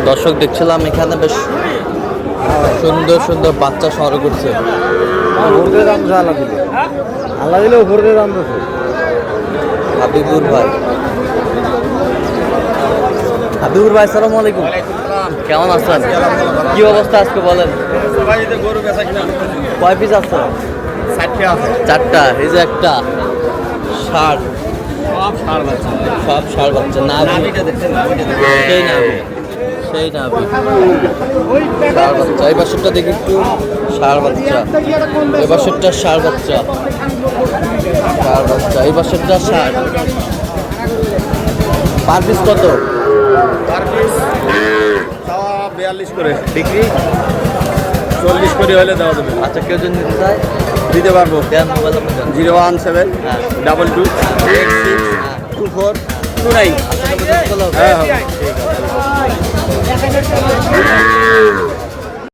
দর্শক দেখছিলাম এখানে বেশ সুন্দর সুন্দর বাচ্চা সংগ্রহ করছে। উপরে দাম তো আল্লাহ দিলে, আল্লাহ দিলে উপরে দাম তো। হাবিবুর ভাই, হাবিবুর ভাই আসসালামু আলাইকুম, কেমন আছেন? কি অবস্থা আজকে বলেন? কয় পিস আছে? চারটা। এই যে একটা ষাট, সব ষাট বাচ্চা না, সেই না সেই না ষাড় বাচ্চা। এই বছরটা দেখি একটু ষাড় বাচ্চা, এই বছরটা ষাড় বাচ্চা, ষাড় বাচ্চা, এই বছরটা ষাট। পার পিস কত? পার পিস 42 করে বিক্রি, 40 করে হলে দেওয়া যাবে। আচ্ছা, কেউ যদি নিতে চায় দিতে পারবো। দেন মোবাইল নাম্বার দেন। 017 হ্যাঁ 22 86 24 29। আচ্ছা, হ্যাঁ, ঠিক আছে।